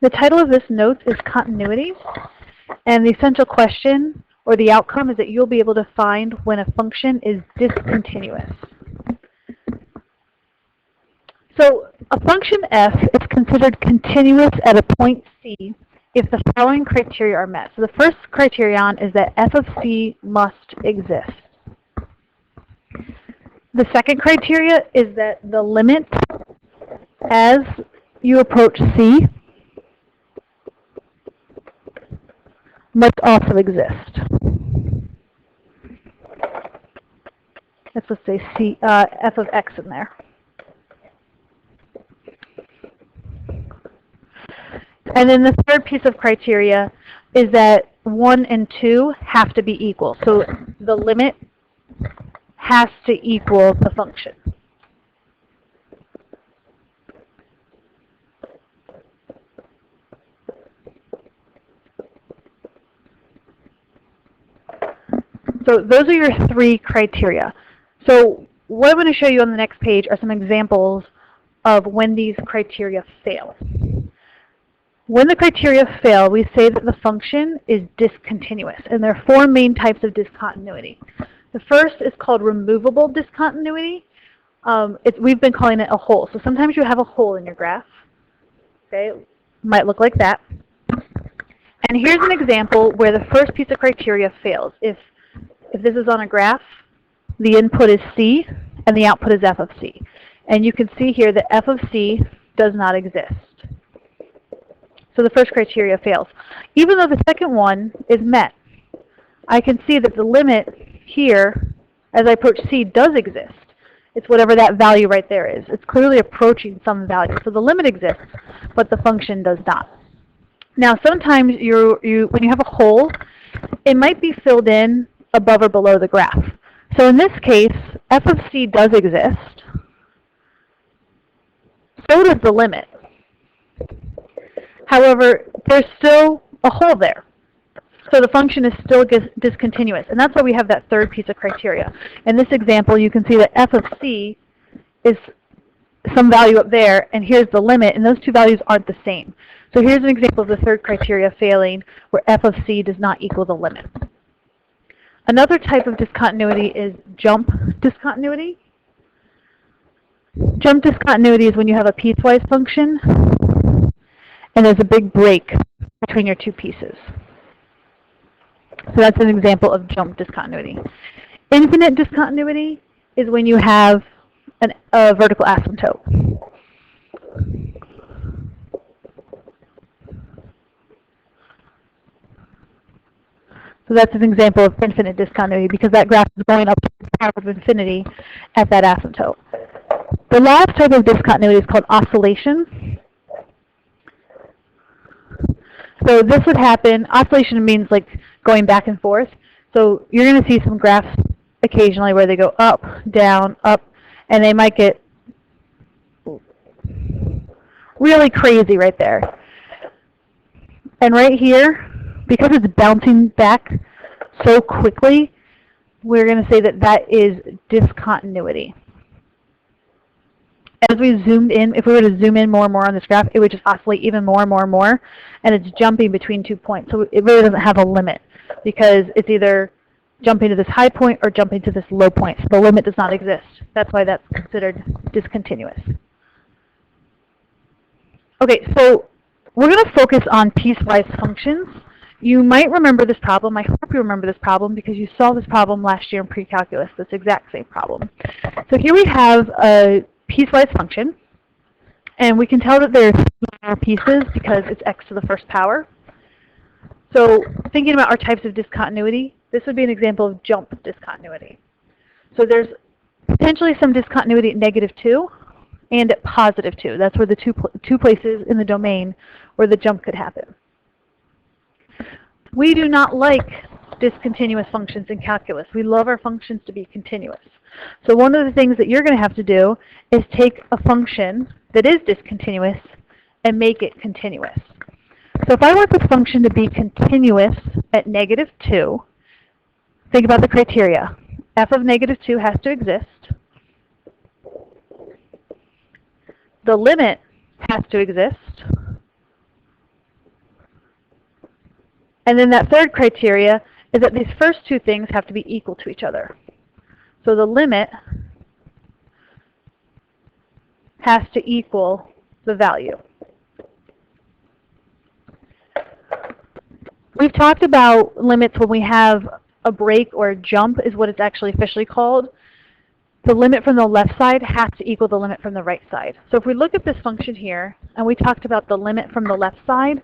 The title of this note is Continuity, and the essential question or the outcome is that you'll be able to find when a function is discontinuous. So a function f is considered continuous at a point c if the following criteria are met. So the first criterion is that f of c must exist. The second criteria is that the limit as you approach c must also exist. Let's say c, f of x in there. And then the third piece of criteria is that 1 and 2 have to be equal. So the limit has to equal the function. So those are your three criteria. So what I'm going to show you on the next page are some examples of when these criteria fail. When the criteria fail, we say that the function is discontinuous, and there are four main types of discontinuity. The first is called removable discontinuity. We've been calling it a hole. So sometimes you have a hole in your graph. Okay, it might look like that. And here's an example where the first piece of criteria fails. If this is on a graph, the input is c, and the output is f of c. And you can see here that f of c does not exist. So the first criteria fails. Even though the second one is met, I can see that the limit here, as I approach c, does exist. It's whatever that value right there is. It's clearly approaching some value. So the limit exists, but the function does not. Now sometimes when you have a hole, it might be filled in above or below the graph. So in this case, f of c does exist. So does the limit. However, there's still a hole there. So the function is still discontinuous. And that's why we have that third piece of criteria. In this example, you can see that f of c is some value up there, and here's the limit, and those two values aren't the same. So here's an example of the third criteria failing, where f of c does not equal the limit. Another type of discontinuity is jump discontinuity. Jump discontinuity is when you have a piecewise function, and there's a big break between your two pieces. So that's an example of jump discontinuity. Infinite discontinuity is when you have a vertical asymptote. So that's an example of infinite discontinuity because that graph is going up to the power of infinity at that asymptote. The last type of discontinuity is called oscillation. So this would happen, oscillation means like going back and forth. So you're going to see some graphs occasionally where they go up, down, up, and they might get really crazy right there. And right here, because it's bouncing back so quickly, we're going to say that that is discontinuity. As we zoomed in, if we were to zoom in more and more on this graph, it would just oscillate even more and more and more, and it's jumping between 2 points. So it really doesn't have a limit because it's either jumping to this high point or jumping to this low point. So the limit does not exist. That's why that's considered discontinuous. Okay, so we're going to focus on piecewise functions. You might remember this problem. I hope you remember this problem because you saw this problem last year in pre-calculus, this exact same problem. So here we have a piecewise function, and we can tell that there's more pieces because it's x to the first power. So thinking about our types of discontinuity, this would be an example of jump discontinuity. So there's potentially some discontinuity at -2 and at +2. That's where the two places in the domain where the jump could happen. We do not like discontinuous functions in calculus. We love our functions to be continuous. So one of the things that you're going to have to do is take a function that is discontinuous and make it continuous. So if I want this function to be continuous at -2, think about the criteria. F of -2 has to exist. The limit has to exist. And then that third criteria is that these first two things have to be equal to each other. So the limit has to equal the value. We've talked about limits when we have a break or a jump is what it's actually officially called. The limit from the left side has to equal the limit from the right side. So if we look at this function here, and we talked about the limit from the left side,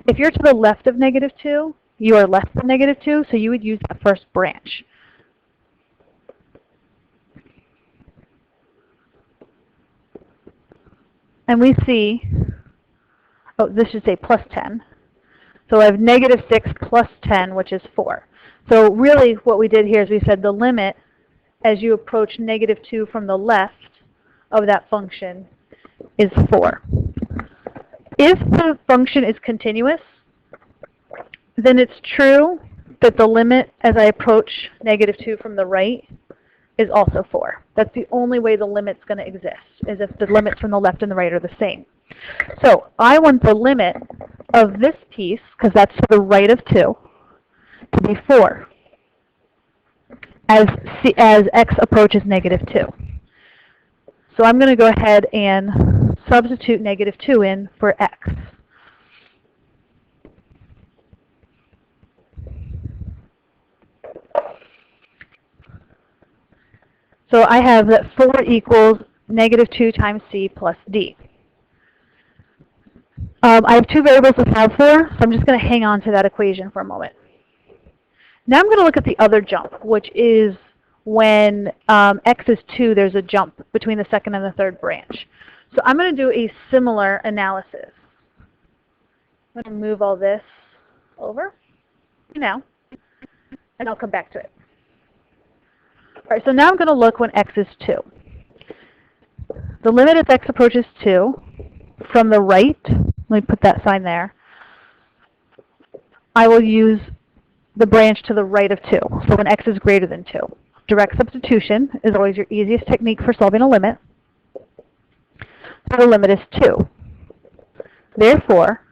if you're to the left of -2, you are less than -2, so you would use that first branch. And we see, oh, this should say plus 10. So I have -6 plus 10, which is 4. So really what we did here is we said the limit as you approach -2 from the left of that function is 4. If the function is continuous, then it's true that the limit as I approach -2 from the right is also 4. That's the only way the limit's going to exist, is if the limits from the left and the right are the same. So I want the limit of this piece, because that's to the right of 2, to be 4 as x approaches -2. So I'm going to go ahead and substitute -2 in for x. So I have that 4 equals -2 times c plus d. I have two variables to solve for, so I'm just going to hang on to that equation for a moment. Now I'm going to look at the other jump, which is when x is 2, there's a jump between the second and the third branch. So I'm going to do a similar analysis. I'm going to move all this over now, and I'll come back to it. All right, so now I'm going to look when x is 2. The limit as x approaches 2 from the right, let me put that sign there, I will use the branch to the right of 2, so when x is greater than 2. Direct substitution is always your easiest technique for solving a limit. So the limit is 2. Therefore,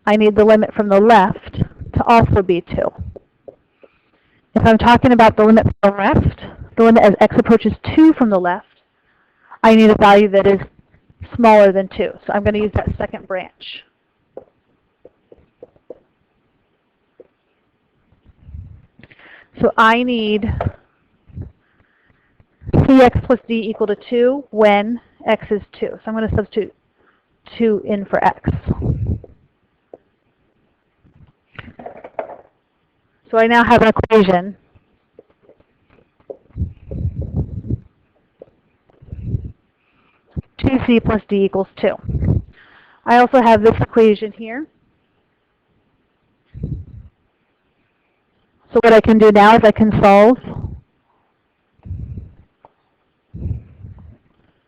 I need the limit from the left to also be 2. If I'm talking about the limit from the left, the limit as x approaches 2 from the left, I need a value that is smaller than 2. So I'm going to use that second branch. So I need cx plus d equal to 2 when x is 2. So I'm going to substitute 2 in for x. So I now have an equation . 2c plus d equals 2. I also have this equation here. So what I can do now is I can solve.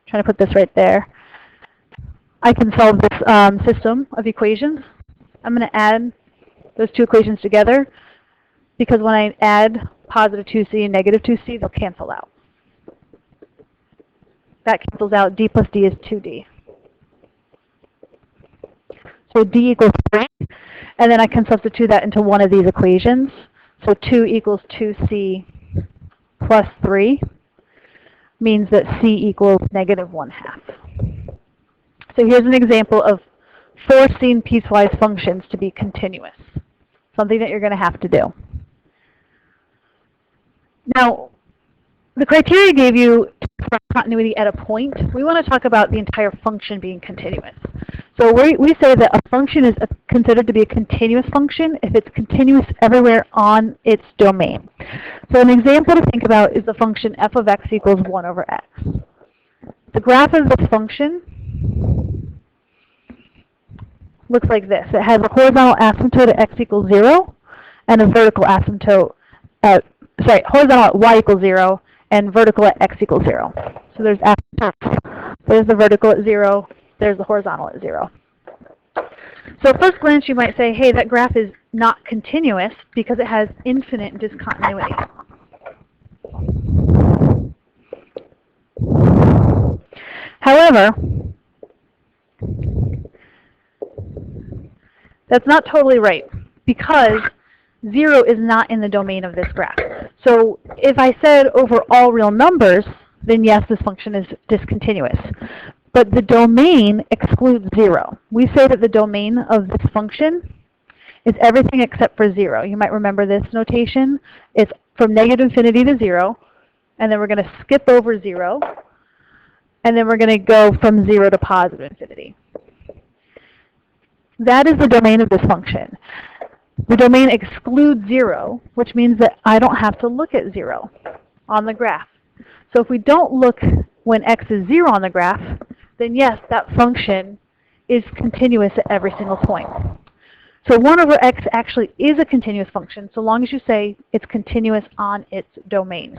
Trying to put this right there. I can solve this system of equations. I'm going to add those two equations together because when I add positive 2c and negative 2c, they'll cancel out. That cancels out. D plus d is 2d. So d equals 3, and then I can substitute that into one of these equations. So 2 equals 2c plus 3 means that c equals -1/2. So here's an example of forcing piecewise functions to be continuous, something that you're going to have to do. Now, the criteria I gave you for continuity at a point, we want to talk about the entire function being continuous. So we say that a function is considered to be a continuous function if it's continuous everywhere on its domain. So an example to think about is the function f of x equals 1 over x. The graph of this function looks like this. It has a horizontal asymptote at x equals 0 and a vertical asymptote at, horizontal at y equals 0 and vertical at x equals 0. So there's asymptotes. There's the vertical at 0. There's the horizontal at 0. So at first glance you might say, hey, that graph is not continuous because it has infinite discontinuity. However, that's not totally right. because 0 is not in the domain of this graph. So if I said over all real numbers, then yes, this function is discontinuous. But the domain excludes 0. We say that the domain of this function is everything except for 0. You might remember this notation. It's from negative infinity to 0, and then we're going to skip over 0, and then we're going to go from 0 to positive infinity. That is the domain of this function. The domain excludes 0, which means that I don't have to look at 0 on the graph. So if we don't look when x is 0 on the graph, then yes, that function is continuous at every single point. So 1 over x actually is a continuous function, so long as you say it's continuous on its domain.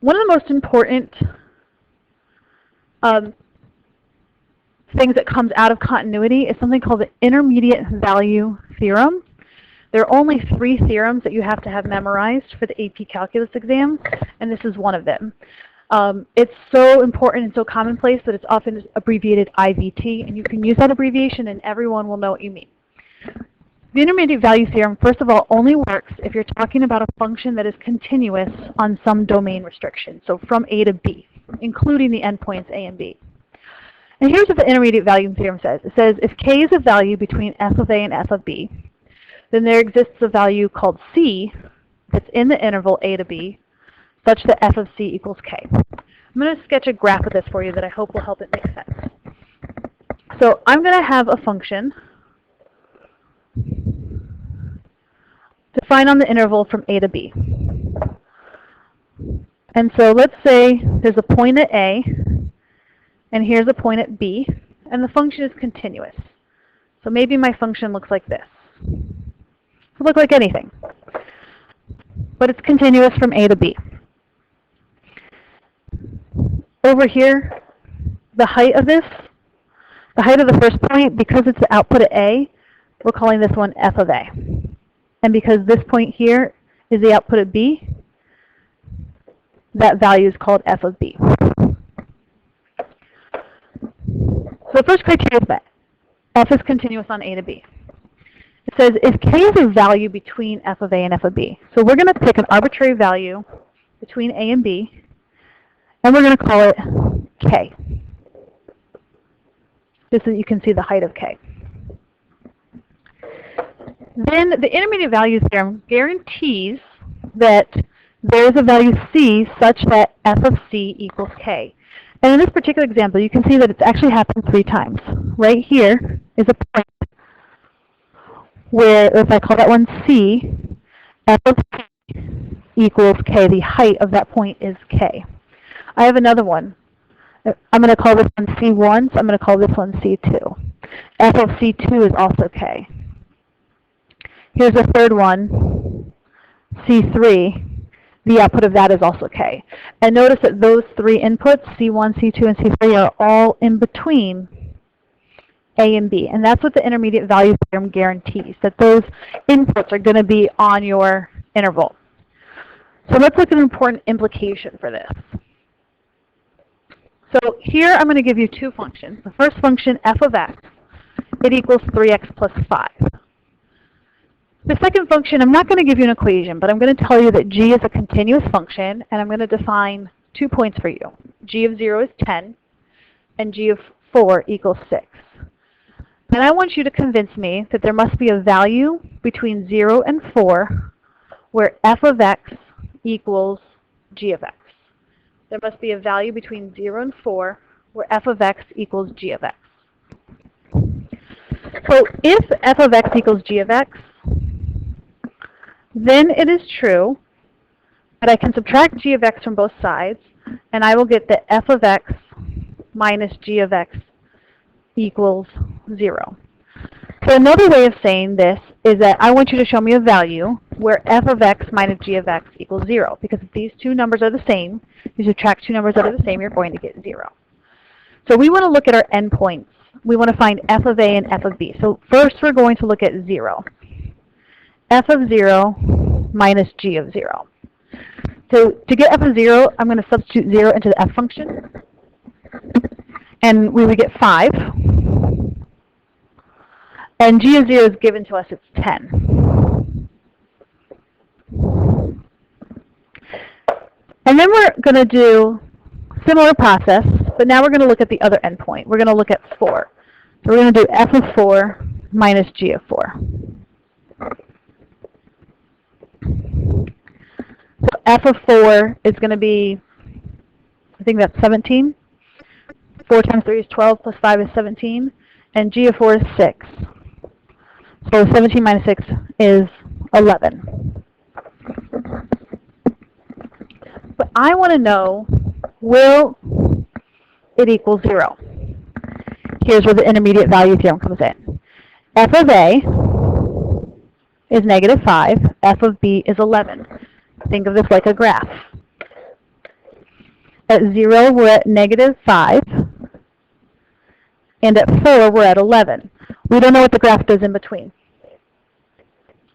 One of the most important things that comes out of continuity is something called the intermediate value theorem. There are only 3 theorems that you have to have memorized for the AP Calculus exam, and this is one of them. It's so important and so commonplace that it's often abbreviated IVT, and you can use that abbreviation and everyone will know what you mean. The intermediate value theorem, first of all, only works if you're talking about a function that is continuous on some domain restriction, so from A to B, including the endpoints A and B. And here's what the intermediate value theorem says. It says if k is a value between f of a and f of b, then there exists a value called c that's in the interval a to b, such that f of c equals k. I'm going to sketch a graph of this for you that I hope will help it make sense. So I'm going to have a function defined on the interval from a to b. And so let's say there's a point at a, and here's a point at b, and the function is continuous. So maybe my function looks like this. It could look like anything, but it's continuous from a to b. Over here, the height of this, the height of the first point, because it's the output at a, we're calling this one f of a. And because this point here is the output at b, that value is called f of b. So the first criteria is that f is continuous on a to b. It says if k is a value between f of a and f of b. So we're going to pick an arbitrary value between a and b, and we're going to call it k. Just so you can see the height of k. Then the intermediate value theorem guarantees that there is a value c such that f of c equals k. And in this particular example, you can see that it's actually happened 3 times. Right here is a point where, if I call that one c, f of c equals k. The height of that point is k. I have another one. I'm going to call this one c1, so I'm going to call this one c2. F of c2 is also k. Here's a third one, c3. The output of that is also k. And notice that those 3 inputs, c1, c2, and c3, are all in between a and b. And that's what the intermediate value theorem guarantees, that those inputs are going to be on your interval. So let's look at an important implication for this. So here I'm going to give you 2 functions. The first function, f of x, it equals 3x plus 5. The second function, I'm not going to give you an equation, but I'm going to tell you that g is a continuous function, and I'm going to define 2 points for you. G of 0 is 10, and g of 4 equals 6. And I want you to convince me that there must be a value between 0 and 4 where f of x equals g of x. There must be a value between 0 and 4 where f of x equals g of x. So if f of x equals g of x, then it is true that I can subtract g of x from both sides, and I will get that f of x minus g of x equals 0. So another way of saying this is that I want you to show me a value where f of x minus g of x equals 0, because if these 2 numbers are the same, you subtract 2 numbers that are the same, you're going to get 0. So we want to look at our endpoints. We want to find f of a and f of b. So first we're going to look at 0. F of 0 minus g of 0. So to get f of 0, I'm going to substitute 0 into the f function, and we would get 5. And g of 0 is given to us, it's 10. And then we're going to do similar process, but now we're going to look at the other endpoint. We're going to look at 4. So we're going to do f of 4 minus g of 4. So f of 4 is going to be, I think that's 17. 4 times 3 is 12, plus 5 is 17. And g of 4 is 6. So 17 minus 6 is 11. But I want to know, will it equal 0? Here's where the intermediate value theorem comes in. F of A is negative 5. F of B is 11. Think of this like a graph. At 0, we're at negative 5. And at 4, we're at 11. We don't know what the graph does in between.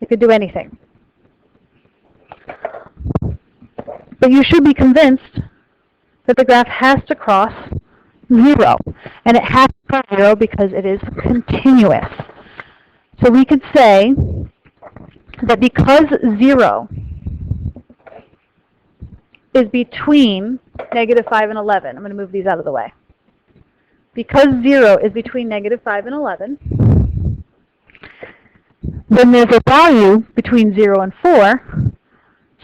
It could do anything. But you should be convinced that the graph has to cross 0. And it has to cross 0 because it is continuous. So we could say that because 0 is between negative 5 and 11, I'm going to move these out of the way. Because 0 is between negative 5 and 11, then there's a value between 0 and 4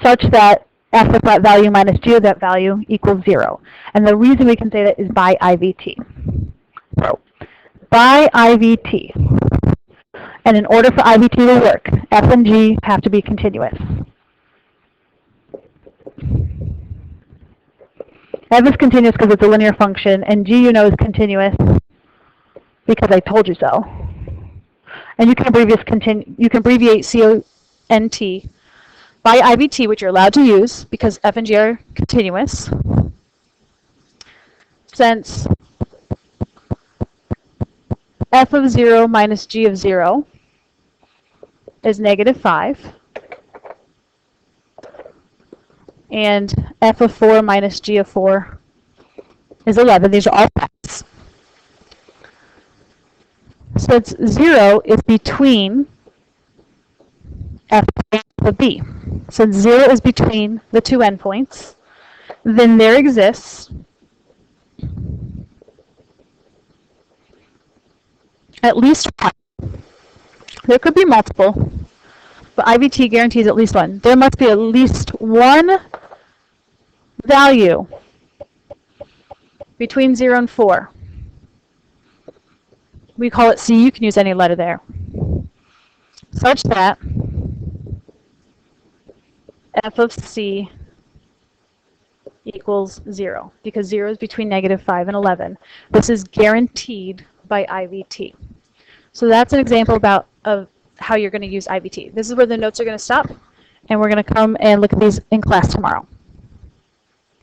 such that f of that value minus g of that value equals 0. And the reason we can say that is by IVT. So, by IVT. And in order for IVT to work, f and g have to be continuous. F is continuous because it's a linear function, and g, you know, is continuous because I told you so. And you can abbreviate CONT by IVT, which you're allowed to use because f and g are continuous. Since f of 0 minus g of 0 is negative 5, and f of 4 minus g of 4 is 11. These are all facts. Since 0 is between f of b, since 0 is between the two endpoints, then there exists at least one. There could be multiple, but IVT guarantees at least one. There must be at least one value between 0 and 4. We call it C. You can use any letter there. Such that f of C equals 0, because 0 is between negative 5 and 11. This is guaranteed by IVT. So that's an example of how you're going to use IVT. This is where the notes are going to stop, and we're going to come and look at these in class tomorrow.